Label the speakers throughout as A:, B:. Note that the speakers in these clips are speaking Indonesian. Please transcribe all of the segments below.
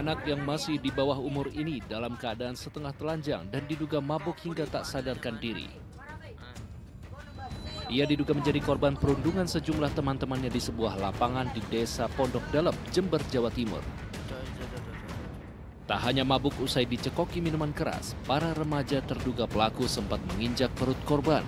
A: Anak yang masih di bawah umur ini dalam keadaan setengah telanjang dan diduga mabuk hingga tak sadarkan diri. Ia diduga menjadi korban perundungan sejumlah teman-temannya di sebuah lapangan di Desa Pondok Dalem, Jember, Jawa Timur. Tak hanya mabuk usai dicekoki minuman keras, para remaja terduga pelaku sempat menginjak perut korban.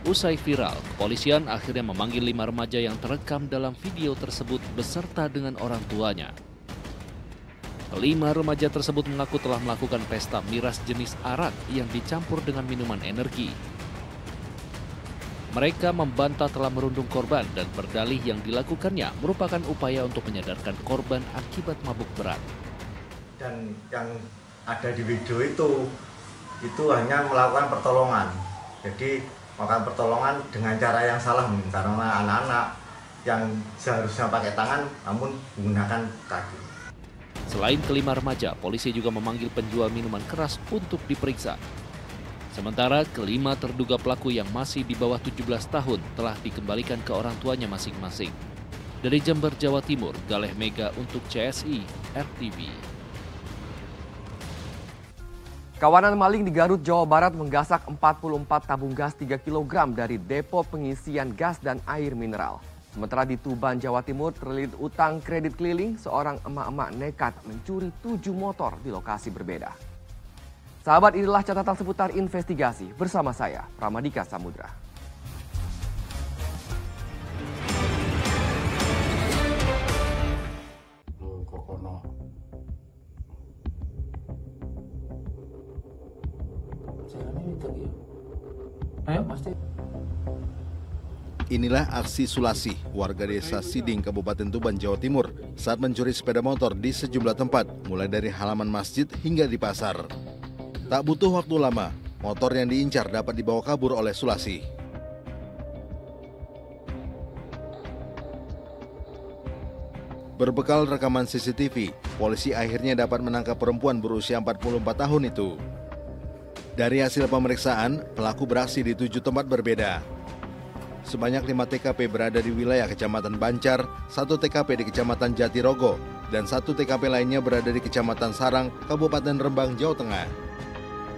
A: Usai viral, kepolisian akhirnya memanggil 5 remaja yang terekam dalam video tersebut beserta dengan orang tuanya. 5 remaja tersebut mengaku telah melakukan pesta miras jenis arak yang dicampur dengan minuman energi. Mereka membantah telah merundung korban dan berdalih yang dilakukannya merupakan upaya untuk menyadarkan korban akibat mabuk berat.
B: Dan yang ada di video itu hanya melakukan pertolongan. Jadi melakukan pertolongan dengan cara yang salah karena anak-anak yang seharusnya pakai tangan namun menggunakan kaki.
A: Selain kelima remaja, polisi juga memanggil penjual minuman keras untuk diperiksa. Sementara kelima terduga pelaku yang masih di bawah 17 tahun telah dikembalikan ke orang tuanya masing-masing. Dari Jember, Jawa Timur, Galeh Mega untuk CSI RTV.
C: Kawanan maling di Garut, Jawa Barat menggasak 44 tabung gas 3 kg dari depo pengisian gas dan air mineral. Sementara di Tuban, Jawa Timur, terlilit utang kredit keliling, seorang emak-emak nekat mencuri 7 motor di lokasi berbeda. Sahabat, inilah catatan seputar investigasi bersama saya, Pramadika Samudra.
D: Inilah aksi Sulasi, warga desa Siding, Kabupaten Tuban, Jawa Timur, saat mencuri sepeda motor di sejumlah tempat, mulai dari halaman masjid hingga di pasar. Tak butuh waktu lama, motor yang diincar dapat dibawa kabur oleh Sulasi. Berbekal rekaman CCTV, polisi akhirnya dapat menangkap perempuan berusia 44 tahun itu. Dari hasil pemeriksaan, pelaku beraksi di 7 tempat berbeda. Sebanyak 5 TKP berada di wilayah Kecamatan Bancar, 1 TKP di Kecamatan Jatirogo, dan 1 TKP lainnya berada di Kecamatan Sarang, Kabupaten Rembang, Jawa Tengah.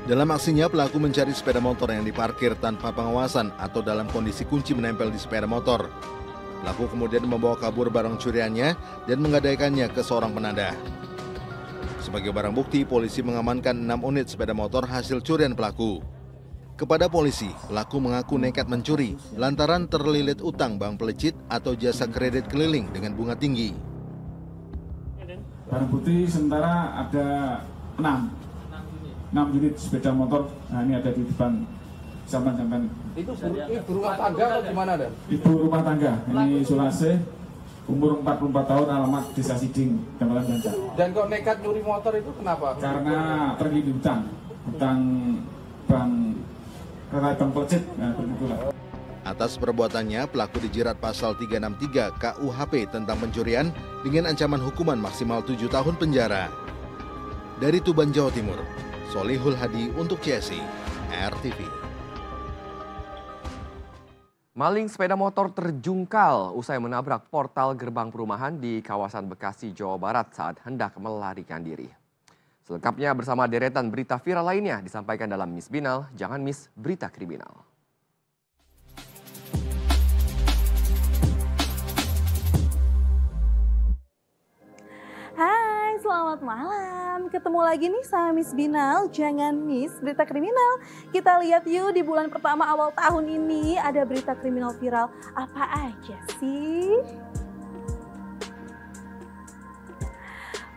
D: Dalam aksinya, pelaku mencari sepeda motor yang diparkir tanpa pengawasan atau dalam kondisi kunci menempel di sepeda motor. Pelaku kemudian membawa kabur barang curiannya dan menggadaikannya ke seorang penadah. Sebagai barang bukti, polisi mengamankan 6 unit sepeda motor hasil curian pelaku. Kepada polisi, pelaku mengaku nekat mencuri lantaran terlilit utang bank pelecit atau jasa kredit keliling dengan bunga tinggi.
E: Barang bukti sementara ada 6 unit sepeda motor. Nah, ini ada di depan sampan-sampan.
C: Itu ibu rumah tangga atau gimana, Dan?
E: Ibu rumah tangga, ini Sulase, umur 44 tahun, alamat Desa Siding, Kecamatan Banjar.
C: Dan kok nekat nyuri motor itu kenapa?
E: Karena terlilit utang bank pelecit. Nah,
D: Atas perbuatannya, pelaku dijerat pasal 363 KUHP tentang pencurian dengan ancaman hukuman maksimal 7 tahun penjara. Dari Tuban, Jawa Timur, Solihul Hadi untuk CSI RTV.
C: Maling sepeda motor terjungkal usai menabrak portal gerbang perumahan di kawasan Bekasi, Jawa Barat saat hendak melarikan diri. Selengkapnya bersama deretan berita viral lainnya disampaikan dalam Miss Binal, Jangan Miss Berita Kriminal.
F: Hai, selamat malam. Ketemu lagi nih sama Miss Binal, Jangan Miss Berita Kriminal. Kita lihat yuk di bulan pertama awal tahun ini ada berita kriminal viral apa aja sih?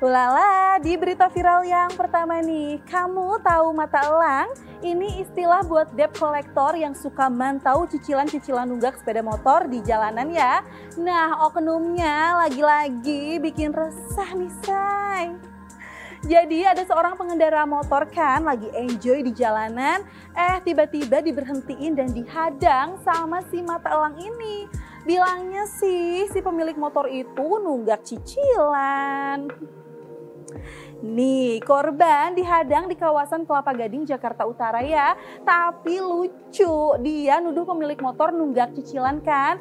F: Ulala, di berita viral yang pertama nih, kamu tahu mata elang? Ini istilah buat debt collector yang suka mantau cicilan-cicilan nunggak sepeda motor di jalanan ya. Nah, oknumnya lagi-lagi bikin resah nih, say. Jadi ada seorang pengendara motor kan lagi enjoy di jalanan, tiba-tiba diberhentiin dan dihadang sama si mata elang ini. Bilangnya sih si pemilik motor itu nunggak cicilan. Nih, korban dihadang di kawasan Kelapa Gading, Jakarta Utara ya. Tapi lucu, dia nuduh pemilik motor nunggak cicilan kan.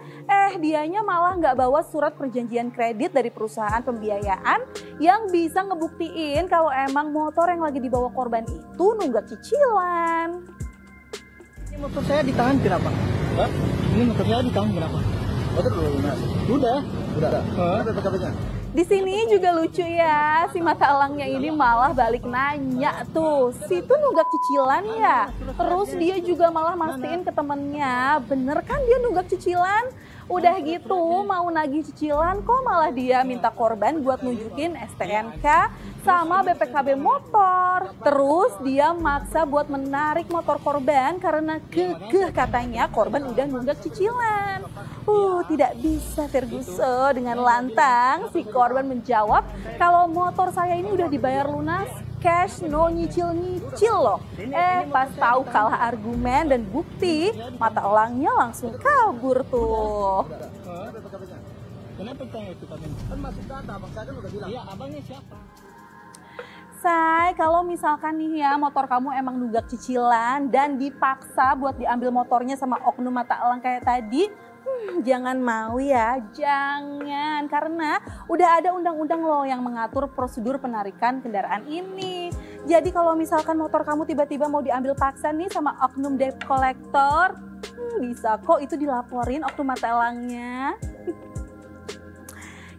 F: Dianya malah nggak bawa surat perjanjian kredit dari perusahaan pembiayaan yang bisa ngebuktiin kalau emang motor yang lagi dibawa korban itu nunggak cicilan.
G: Ini motor saya ditahan kenapa? Hah? Ini motor saya ditahan kenapa? Motor belum lunas. Udah. Ada PKP-nya.
F: Di sini juga lucu ya, si mata elangnya ini malah balik nanya tuh, situ nunggak cicilan ya? Terus dia juga malah mastiin ke temennya, bener kan dia nunggak cicilan? Udah gitu mau nagih cicilan kok malah dia minta korban buat nunjukin STNK sama BPKB motor. Terus dia maksa buat menarik motor korban karena kekeh katanya korban udah nunggak cicilan. Tidak bisa Ferguson. Dengan lantang si korban menjawab kalau motor saya ini udah dibayar lunas, cash, no nyicil-nyicil loh. Pas tahu kalah argumen dan bukti, mata elangnya langsung kabur tuh.
G: Kenapa tanya itu kami? Kan masuk data, abang saya kan udah bilang. Iya, abangnya siapa?
F: Say, kalau misalkan nih ya motor kamu emang nunggak cicilan dan dipaksa buat diambil motornya sama oknum mata elang kayak tadi, jangan mau ya, jangan. Karena udah ada undang-undang loh yang mengatur prosedur penarikan kendaraan ini. Jadi kalau misalkan motor kamu tiba-tiba mau diambil paksa nih sama oknum debt collector, bisa kok itu dilaporin oknum mata elangnya.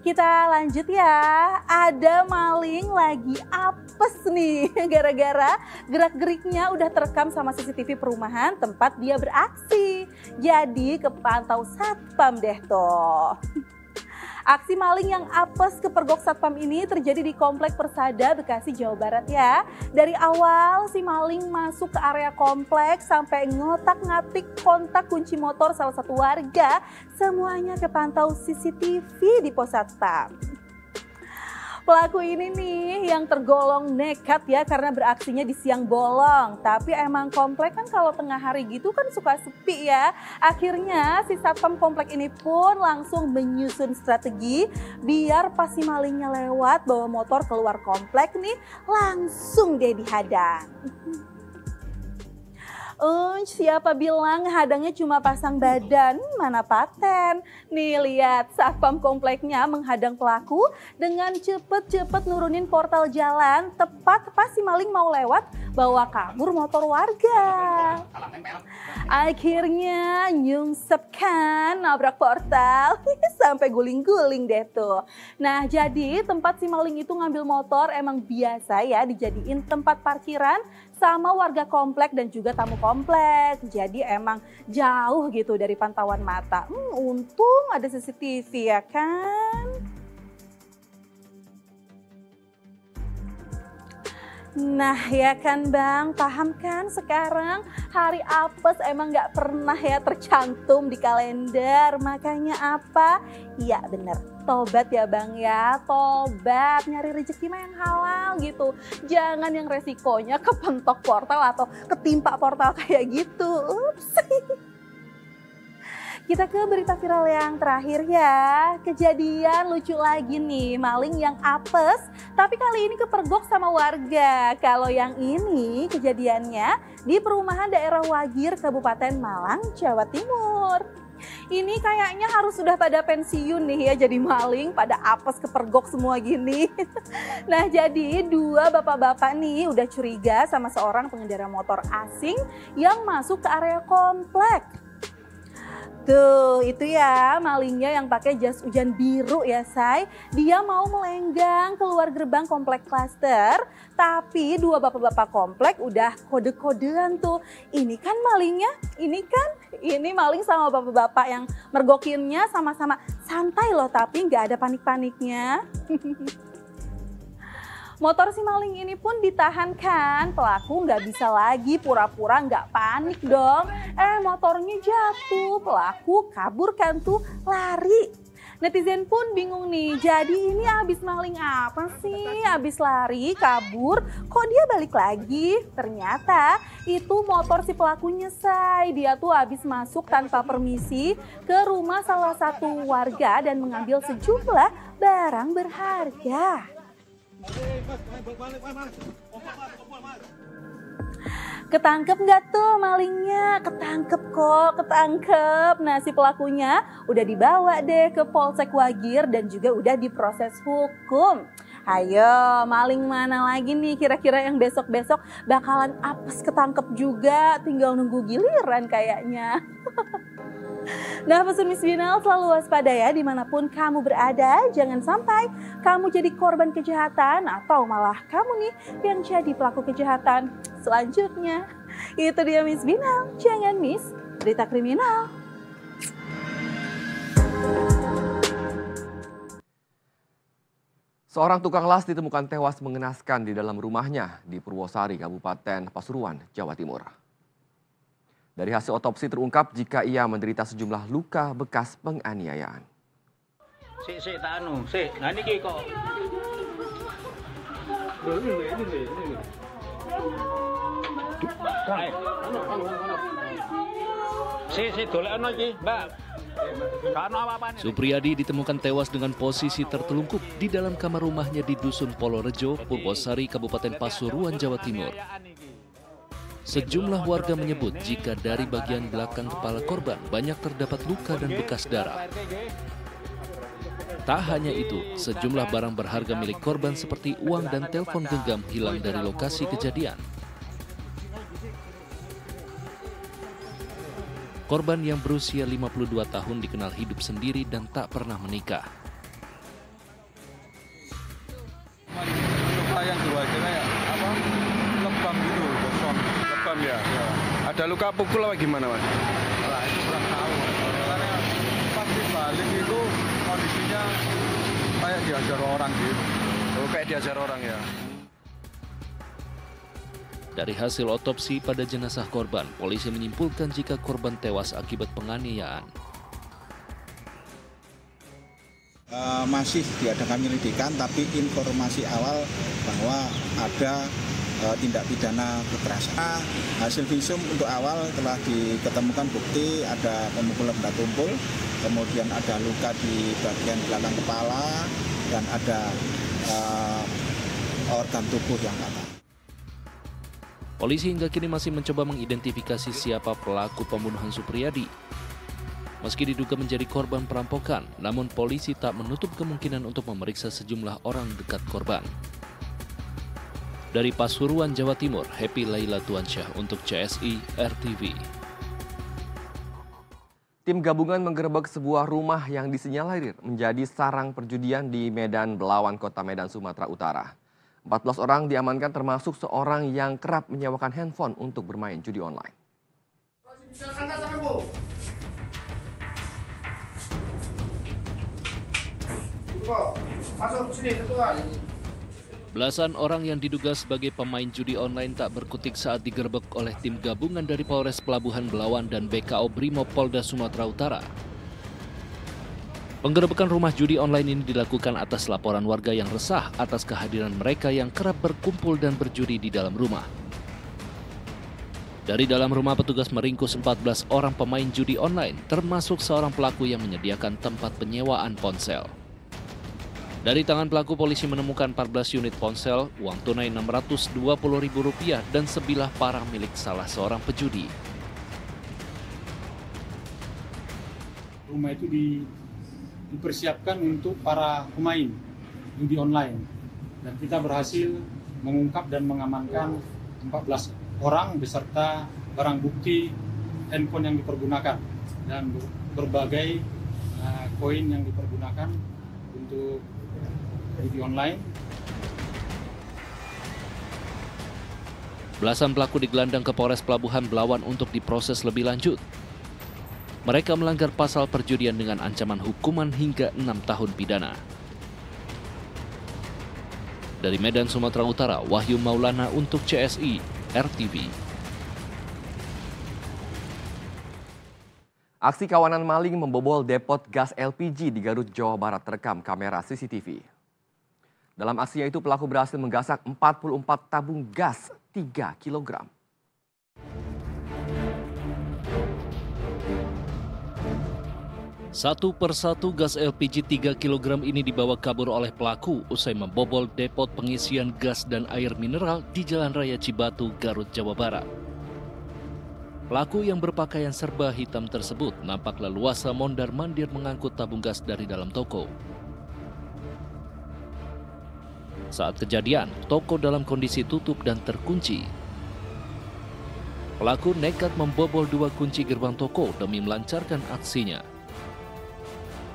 F: Kita lanjut ya, ada maling lagi apes nih gara-gara gerak-geriknya udah terekam sama CCTV perumahan tempat dia beraksi. Jadi kepantau satpam deh tuh. Aksi maling yang apes kepergok satpam ini terjadi di Komplek Persada, Bekasi, Jawa Barat ya. Dari awal si maling masuk ke area kompleks sampai ngotak-ngatik kontak kunci motor salah satu warga. Semuanya kepantau CCTV di pos satpam. Pelaku ini nih yang tergolong nekat ya karena beraksinya di siang bolong. Tapi emang komplek kan kalau tengah hari gitu kan suka sepi ya. Akhirnya si satpam komplek ini pun langsung menyusun strategi biar pas si malingnya lewat bawa motor keluar komplek nih langsung deh dihadang. Siapa bilang hadangnya cuma pasang badan, mana paten. Nih lihat satpam kompleknya menghadang pelaku dengan cepet-cepet nurunin portal jalan tepat pas si maling mau lewat bawa kabur motor warga. Akhirnya nyungsep kan nabrak portal sampai guling-guling deh tuh. Nah jadi tempat si maling itu ngambil motor emang biasa ya dijadiin tempat parkiran sama warga komplek dan juga tamu komplek. Jadi emang jauh gitu dari pantauan mata. Untung ada CCTV ya kan. Nah ya kan Bang, paham kan sekarang hari apes emang gak pernah ya tercantum di kalender. Makanya apa? Iya bener, tobat ya Bang ya, tobat. Nyari rezeki mah yang halal gitu. Jangan yang resikonya kepentok portal atau ketimpa portal kayak gitu. Ups. Kita ke berita viral yang terakhir ya. Kejadian lucu lagi nih, maling yang apes tapi kali ini kepergok sama warga. Kalau yang ini kejadiannya di perumahan daerah Wagir, Kabupaten Malang, Jawa Timur. Ini kayaknya harus sudah pada pensiun nih ya jadi maling, pada apes kepergok semua gini. Nah jadi dua bapak-bapak nih udah curiga sama seorang pengendara motor asing yang masuk ke area komplek. Tuh, itu ya malingnya yang pakai jas hujan biru ya say. Dia mau melenggang keluar gerbang komplek klaster. Tapi dua bapak-bapak komplek udah kode-kodean tuh. Ini kan malingnya, ini maling sama bapak-bapak yang mergokinnya sama-sama santai loh tapi nggak ada panik-paniknya. Motor si maling ini pun ditahan kan, pelaku nggak bisa lagi pura-pura nggak panik dong. Motornya jatuh, pelaku kabur kan tuh, lari. Netizen pun bingung nih, jadi ini abis maling apa sih? Abis lari, kabur, kok dia balik lagi? Ternyata itu motor si pelakunya say. Dia tuh abis masuk tanpa permisi ke rumah salah satu warga dan mengambil sejumlah barang berharga. Ketangkep nggak tuh malingnya? Ketangkep kok, ketangkep. Nah, si pelakunya udah dibawa deh ke Polsek Wagir dan juga udah diproses hukum. Ayo, maling mana lagi nih kira-kira yang besok-besok bakalan apes ketangkep juga? Tinggal nunggu giliran kayaknya. Nah, pesan Miss Binal, selalu waspada ya dimanapun kamu berada. Jangan sampai kamu jadi korban kejahatan atau malah kamu nih yang jadi pelaku kejahatan selanjutnya. Itu dia Miss Binal, jangan miss berita kriminal.
C: Seorang tukang las ditemukan tewas mengenaskan di dalam rumahnya di Purwosari, Kabupaten Pasuruan, Jawa Timur. Dari hasil otopsi terungkap jika ia menderita sejumlah luka bekas penganiayaan.
G: Nah ini kok.
A: Supriyadi ditemukan tewas dengan posisi tertelungkup di dalam kamar rumahnya di Dusun Polorejo, Purwosari, Kabupaten Pasuruan, Jawa Timur. Sejumlah warga menyebut jika dari bagian belakang kepala korban banyak terdapat luka dan bekas darah. Tak hanya itu, sejumlah barang berharga milik korban seperti uang dan telepon genggam hilang dari lokasi kejadian. Korban yang berusia 52 tahun dikenal hidup sendiri dan tak pernah menikah.
H: Luka yang di wajahnya ya, lebam gitu, gosong. Lebam ya. Ada luka pukul apa gimana, Mas? Nah, itu kurang tahu. Karena pas dibalik itu kondisinya kayak diajar orang gitu. Oh, kayak diajar orang ya.
A: Dari hasil otopsi pada jenazah korban, polisi menyimpulkan jika korban tewas akibat penganiayaan.
I: Masih diadakan penyelidikan, tapi informasi awal bahwa ada tindak pidana kekerasan. Hasil visum untuk awal telah diketemukan bukti ada pemukulan benda tumpul, kemudian ada luka di bagian belakang kepala, dan ada organ tubuh yang patah.
A: Polisi hingga kini masih mencoba mengidentifikasi siapa pelaku pembunuhan Supriyadi. Meski diduga menjadi korban perampokan, namun polisi tak menutup kemungkinan untuk memeriksa sejumlah orang dekat korban. Dari Pasuruan, Jawa Timur, Happy Laila Tuansyah untuk CSI RTV.
C: Tim gabungan menggerebek sebuah rumah yang disinyalir menjadi sarang perjudian di Medan Belawan, Kota Medan, Sumatera Utara. 14 orang diamankan termasuk seorang yang kerap menyewakan handphone untuk bermain judi online. Belasan orang yang diduga sebagai pemain judi online tak berkutik saat digerebek oleh tim gabungan dari Polres Pelabuhan Belawan dan BKO Brimob Polda Sumatera Utara. Penggerebekan rumah judi online ini dilakukan atas laporan warga yang resah atas kehadiran mereka yang kerap berkumpul dan berjudi di dalam rumah. Dari dalam rumah, petugas meringkus 14 orang pemain judi online, termasuk seorang pelaku yang menyediakan tempat penyewaan ponsel. Dari tangan pelaku, polisi menemukan 14 unit ponsel, uang tunai Rp620.000 dan sebilah parang milik salah seorang pejudi.
E: Rumah itu dipersiapkan untuk para pemain judi online, dan kita berhasil mengungkap dan mengamankan 14 orang beserta barang bukti handphone yang dipergunakan dan berbagai koin yang dipergunakan untuk judi online.
A: Belasan pelaku digelandang ke Polres Pelabuhan Belawan untuk diproses lebih lanjut. Mereka melanggar pasal perjudian dengan ancaman hukuman hingga 6 tahun pidana. Dari Medan, Sumatera Utara, Wahyu Maulana untuk CSI RTV.
C: Aksi kawanan maling membobol depot gas LPG di Garut, Jawa Barat terekam kamera CCTV. Dalam aksinya itu pelaku berhasil menggasak 44 tabung gas 3 kg.
A: Satu persatu gas LPG 3 kg ini dibawa kabur oleh pelaku usai membobol depot pengisian gas dan air mineral di Jalan Raya Cibatu, Garut, Jawa Barat. Pelaku yang berpakaian serba hitam tersebut nampak leluasa mondar-mandir mengangkut tabung gas dari dalam toko. Saat kejadian, toko dalam kondisi tutup dan terkunci. Pelaku nekat membobol 2 kunci gerbang toko demi melancarkan aksinya.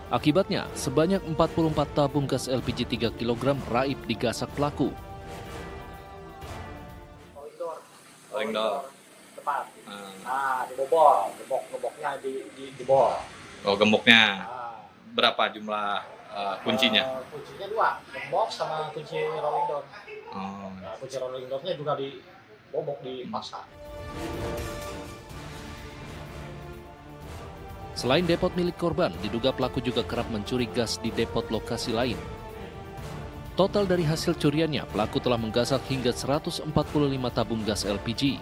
A: Akibatnya, sebanyak 44 tabung gas LPG 3 kg raib digasak pelaku.
J: Indoor.
G: Tepat. Dibobol. Gemboknya dibobol.
J: Oh, gemboknya. Berapa jumlah kuncinya?
G: Kuncinya 2, gembok sama kunci rolling door.
J: Oh.
G: Kunci rolling door-nya juga dibobok, dipaksa.
A: Selain depot milik korban, diduga pelaku juga kerap mencuri gas di depot lokasi lain. Total dari hasil curiannya, pelaku telah menggasak hingga 145 tabung gas LPG.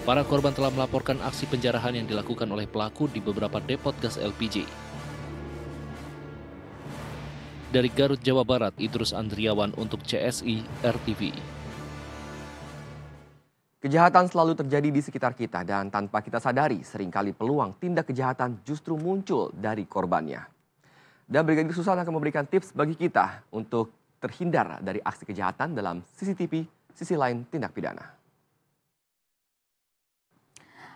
A: Para korban telah melaporkan aksi penjarahan yang dilakukan oleh pelaku di beberapa depot gas LPG. Dari Garut, Jawa Barat, Idrus Andriawan untuk CSI RTV.
C: Kejahatan selalu terjadi di sekitar kita dan tanpa kita sadari seringkali peluang tindak kejahatan justru muncul dari korbannya. Dan Brigadir Susan akan memberikan tips bagi kita untuk terhindar dari aksi kejahatan dalam CCTV, sisi lain tindak pidana.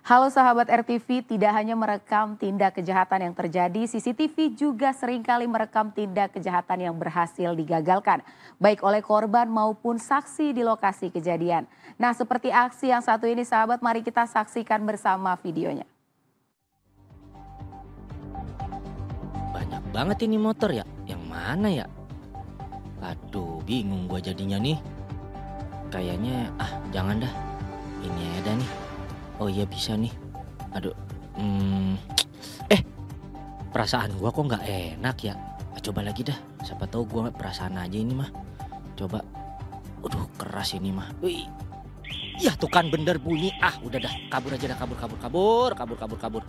K: Halo sahabat RTV, tidak hanya merekam tindak kejahatan yang terjadi, CCTV juga seringkali merekam tindak kejahatan yang berhasil digagalkan, baik oleh korban maupun saksi di lokasi kejadian. Nah, seperti aksi yang satu ini sahabat, mari kita saksikan bersama videonya.
L: Banyak banget ini motor ya, yang mana ya? Aduh, bingung gua jadinya nih. Kayaknya, jangan dah, ini ada nih. Oh iya bisa nih. Aduh. Perasaan gua kok nggak enak ya. Coba lagi dah. Siapa tahu gua perasaan aja ini mah. Coba. Aduh keras ini mah. Wih. Ya tuh kan bener bunyi. Udah dah. Kabur aja dah. Kabur.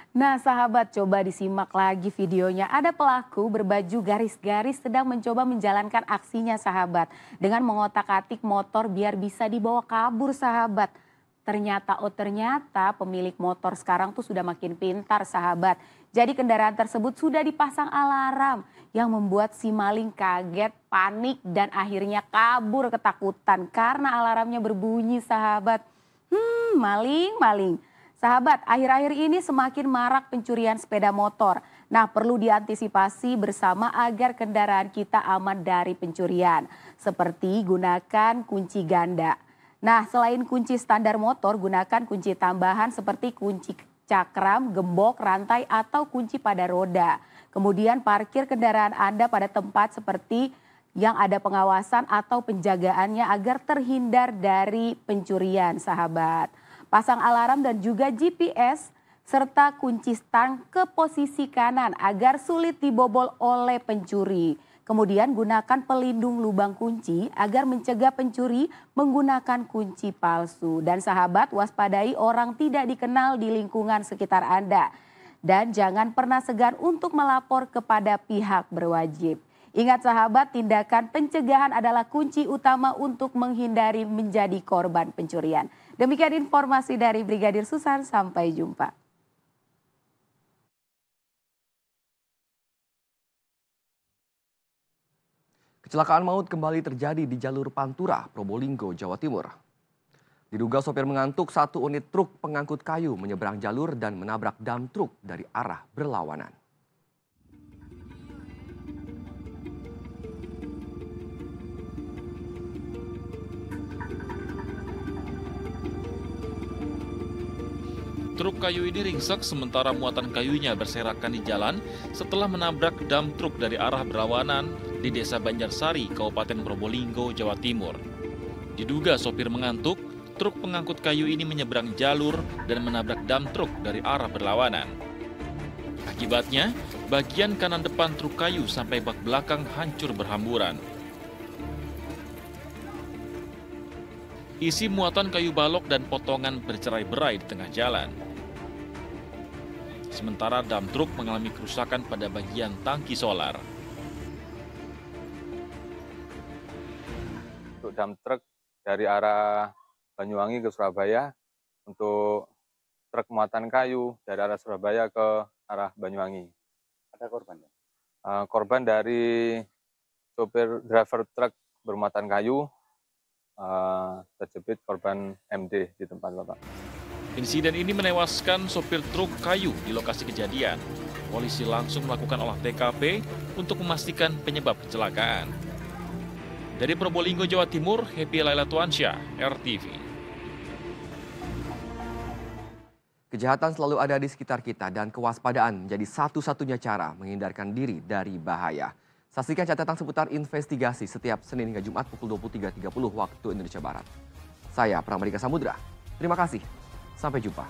K: Nah sahabat, coba disimak lagi videonya. Ada pelaku berbaju garis-garis sedang mencoba menjalankan aksinya sahabat. Dengan mengotak-atik motor biar bisa dibawa kabur sahabat. Ternyata pemilik motor sekarang tuh sudah makin pintar sahabat. Jadi kendaraan tersebut sudah dipasang alarm yang membuat si maling kaget, panik dan akhirnya kabur ketakutan karena alarmnya berbunyi sahabat. Maling. Sahabat, akhir-akhir ini semakin marak pencurian sepeda motor. Nah, perlu diantisipasi bersama agar kendaraan kita aman dari pencurian. Seperti gunakan kunci ganda. Nah, selain kunci standar motor, gunakan kunci tambahan seperti kunci cakram, gembok, rantai, atau kunci pada roda. Kemudian parkir kendaraan Anda pada tempat seperti yang ada pengawasan atau penjagaannya agar terhindar dari pencurian, sahabat. Pasang alarm dan juga GPS serta kunci stang ke posisi kanan agar sulit dibobol oleh pencuri. Kemudian gunakan pelindung lubang kunci agar mencegah pencuri menggunakan kunci palsu. Dan sahabat, waspadai orang tidak dikenal di lingkungan sekitar Anda. Dan jangan pernah segan untuk melapor kepada pihak berwajib. Ingat sahabat, tindakan pencegahan adalah kunci utama untuk menghindari menjadi korban pencurian. Demikian informasi dari Brigadir Susan, sampai jumpa.
C: Kecelakaan maut kembali terjadi di jalur Pantura, Probolinggo, Jawa Timur. Diduga sopir mengantuk, 1 unit truk pengangkut kayu menyeberang jalur dan menabrak dam truk dari arah berlawanan.
M: Truk kayu ini ringsek sementara muatan kayunya berserakan di jalan setelah menabrak dam truk dari arah berlawanan di Desa Banjarsari, Kabupaten Probolinggo, Jawa Timur. Diduga sopir mengantuk, truk pengangkut kayu ini menyeberang jalur dan menabrak dam truk dari arah berlawanan. Akibatnya, bagian kanan depan truk kayu sampai bak belakang hancur berhamburan. Isi muatan kayu balok dan potongan bercerai-berai di tengah jalan. Sementara dam truk mengalami kerusakan pada bagian tangki solar.
H: Untuk dam truk dari arah Banyuwangi ke Surabaya, untuk truk muatan kayu dari arah Surabaya ke arah Banyuwangi.
N: Ada korban?
H: Korban dari sopir driver truk bermuatan kayu, terjepit korban MD di tempat Bapak.
M: Insiden ini menewaskan sopir truk kayu di lokasi kejadian. Polisi langsung melakukan olah TKP untuk memastikan penyebab kecelakaan. Dari Probolinggo, Jawa Timur, Happy Laila Tuansyah, RTV.
C: Kejahatan selalu ada di sekitar kita dan kewaspadaan menjadi satu-satunya cara menghindarkan diri dari bahaya. Saksikan catatan seputar investigasi setiap Senin hingga Jumat pukul 23.30 waktu Indonesia Barat. Saya Pramadika Samudra. Terima kasih. Sampai jumpa.